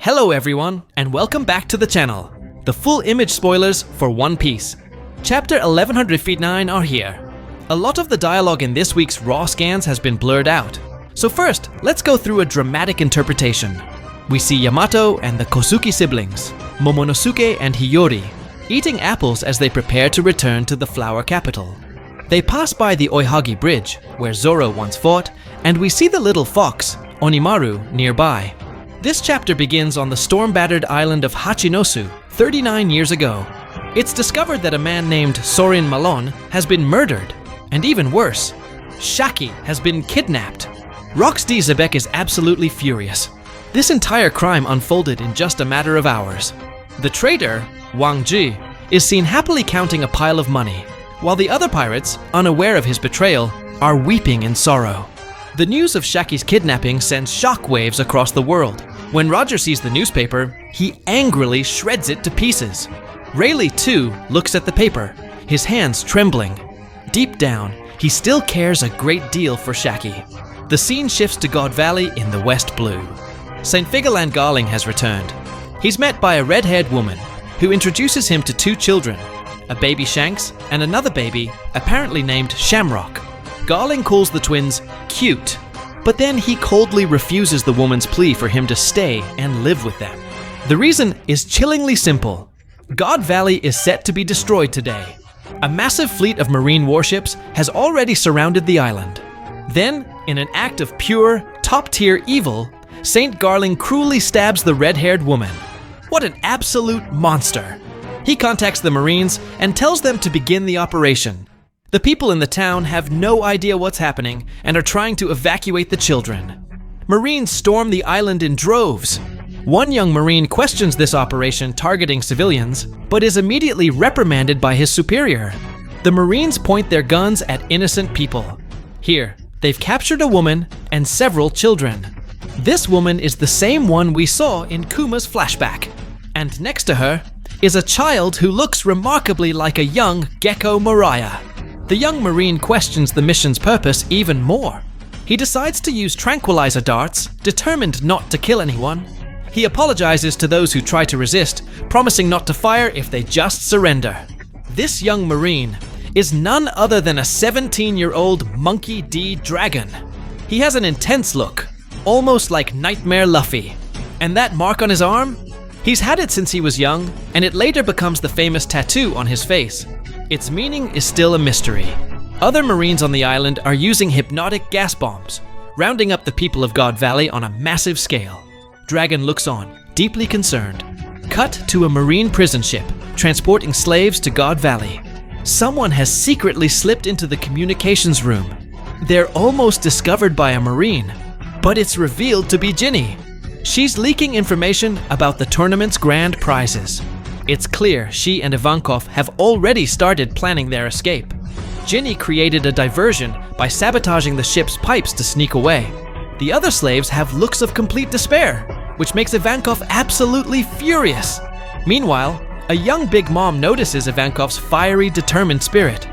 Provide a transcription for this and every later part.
Hello everyone, and welcome back to the channel. The full image spoilers for One Piece. Chapter 1100 Feet 9 are here. A lot of the dialogue in this week's raw scans has been blurred out. So first, let's go through a dramatic interpretation. We see Yamato and the Kosuki siblings, Momonosuke and Hiyori, eating apples as they prepare to return to the flower capital. They pass by the Oihagi Bridge, where Zoro once fought, and we see the little fox, Onimaru, nearby. This chapter begins on the storm-battered island of Hachinosu 39 years ago. It's discovered that a man named Sorin Malon has been murdered, and even worse, Shakky has been kidnapped. Rocksteady Xebec is absolutely furious. This entire crime unfolded in just a matter of hours. The traitor, Wang Zhi, is seen happily counting a pile of money, while the other pirates, unaware of his betrayal, are weeping in sorrow. The news of Shakky's kidnapping sends shockwaves across the world. When Roger sees the newspaper, he angrily shreds it to pieces. Rayleigh, too, looks at the paper, his hands trembling. Deep down, he still cares a great deal for Shakky. The scene shifts to God Valley in the West Blue. St. Figaland Garling has returned. He's met by a red-haired woman who introduces him to two children, a baby Shanks and another baby apparently named Shamrock. Garling calls the twins cute, but then he coldly refuses the woman's plea for him to stay and live with them. The reason is chillingly simple. God Valley is set to be destroyed today. A massive fleet of marine warships has already surrounded the island. Then, in an act of pure, top-tier evil, Saint Garling cruelly stabs the red-haired woman. What an absolute monster! He contacts the Marines and tells them to begin the operation. The people in the town have no idea what's happening and are trying to evacuate the children. Marines storm the island in droves. One young Marine questions this operation targeting civilians, but is immediately reprimanded by his superior. The Marines point their guns at innocent people. Here, they've captured a woman and several children. This woman is the same one we saw in Kuma's flashback. And next to her is a child who looks remarkably like a young Gecko Mariah. The young Marine questions the mission's purpose even more. He decides to use tranquilizer darts, determined not to kill anyone. He apologizes to those who try to resist, promising not to fire if they just surrender. This young Marine is none other than a 17-year-old Monkey D. Dragon. He has an intense look, almost like Nightmare Luffy. And that mark on his arm? He's had it since he was young, and it later becomes the famous tattoo on his face. Its meaning is still a mystery. Other Marines on the island are using hypnotic gas bombs, rounding up the people of God Valley on a massive scale. Dragon looks on, deeply concerned. Cut to a Marine prison ship, transporting slaves to God Valley. Someone has secretly slipped into the communications room. They're almost discovered by a Marine, but it's revealed to be Ginny. She's leaking information about the tournament's grand prizes. It's clear she and Ivankov have already started planning their escape. Ginny created a diversion by sabotaging the ship's pipes to sneak away. The other slaves have looks of complete despair, which makes Ivankov absolutely furious. Meanwhile, a young Big Mom notices Ivankov's fiery, determined spirit.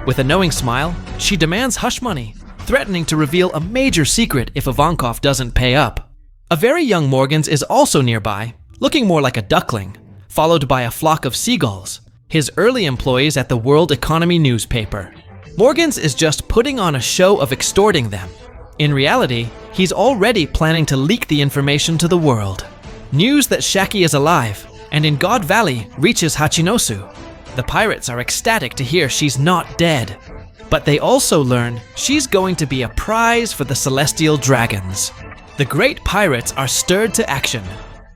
With a knowing smile, she demands hush money, threatening to reveal a major secret if Ivankov doesn't pay up. A very young Morgans is also nearby, looking more like a duckling, followed by a flock of seagulls, his early employees at the World Economy newspaper. Morgans is just putting on a show of extorting them. In reality, he's already planning to leak the information to the world. News that Shakky is alive and in God Valley reaches Hachinosu. The pirates are ecstatic to hear she's not dead, but they also learn she's going to be a prize for the Celestial Dragons. The great pirates are stirred to action.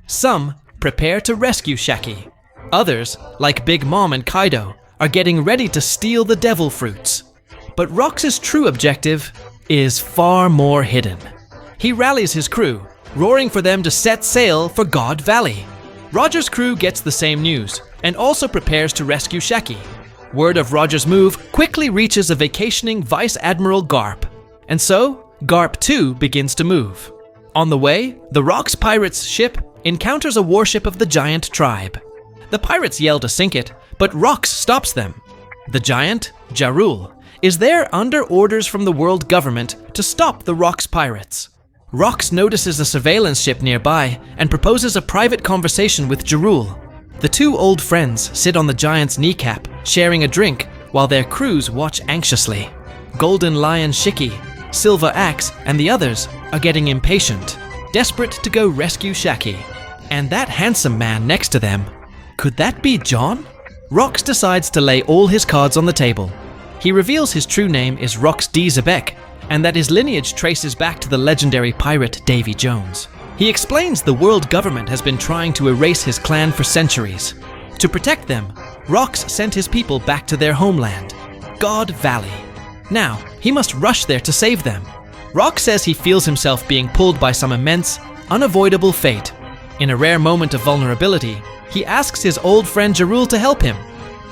Some prepare to rescue Shakky. Others, like Big Mom and Kaido, are getting ready to steal the devil fruits. But Rox's true objective is far more hidden. He rallies his crew, roaring for them to set sail for God Valley. Roger's crew gets the same news, and also prepares to rescue Shakky. Word of Roger's move quickly reaches a vacationing Vice Admiral Garp, and so Garp too begins to move. On the way, the Rox pirates' ship encounters a warship of the giant tribe. The pirates yell to sink it, but Rox stops them. The giant, Jarul, is there under orders from the world government to stop the Rox pirates. Rox notices a surveillance ship nearby and proposes a private conversation with Jarul. The two old friends sit on the giant's kneecap, sharing a drink, while their crews watch anxiously. Golden Lion Shakky, Silver Axe, and the others are getting impatient, desperate to go rescue Shakky. And that handsome man next to them, could that be John? Rox decides to lay all his cards on the table. He reveals his true name is Rox D. Xebec, and that his lineage traces back to the legendary pirate Davy Jones. He explains the world government has been trying to erase his clan for centuries. To protect them, Rox sent his people back to their homeland, God Valley. Now, he must rush there to save them. Rox says he feels himself being pulled by some immense, unavoidable fate. In a rare moment of vulnerability, he asks his old friend Jarul to help him.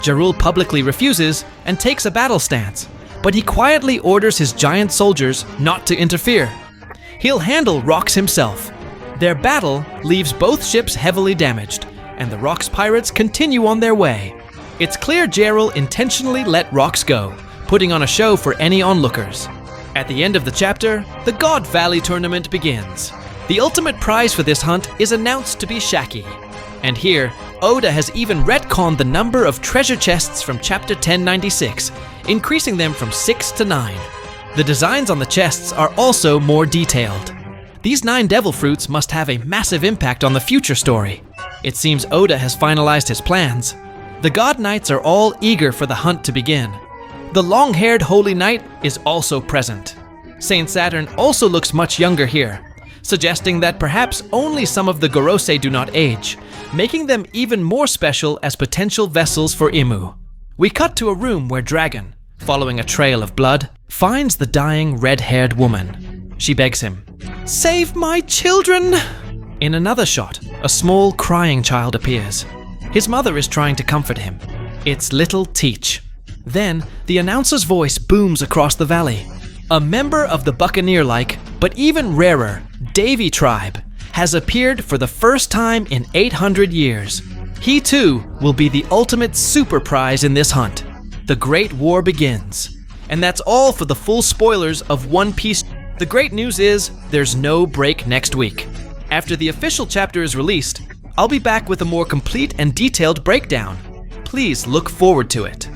Jarul publicly refuses and takes a battle stance, but he quietly orders his giant soldiers not to interfere. He'll handle Rox himself. Their battle leaves both ships heavily damaged, and the Rox pirates continue on their way. It's clear Jarul intentionally let Rox go, putting on a show for any onlookers. At the end of the chapter, the God Valley tournament begins. The ultimate prize for this hunt is announced to be Shakky. And here, Oda has even retconned the number of treasure chests from chapter 1096, increasing them from 6 to 9. The designs on the chests are also more detailed. These 9 devil fruits must have a massive impact on the future story. It seems Oda has finalized his plans. The God Knights are all eager for the hunt to begin. The long-haired Holy Knight is also present. Saint Saturn also looks much younger here, suggesting that perhaps only some of the Gorosei do not age, making them even more special as potential vessels for Imu. We cut to a room where Dragon, following a trail of blood, finds the dying red-haired woman. She begs him, "Save my children!" In another shot, a small crying child appears. His mother is trying to comfort him. It's little Teach. Then, the announcer's voice booms across the valley. A member of the Buccaneer-like, but even rarer, Davy tribe has appeared for the first time in 800 years. He too will be the ultimate super prize in this hunt. The Great War begins. And that's all for the full spoilers of One Piece. The great news is there's no break next week. After the official chapter is released, I'll be back with a more complete and detailed breakdown. Please look forward to it.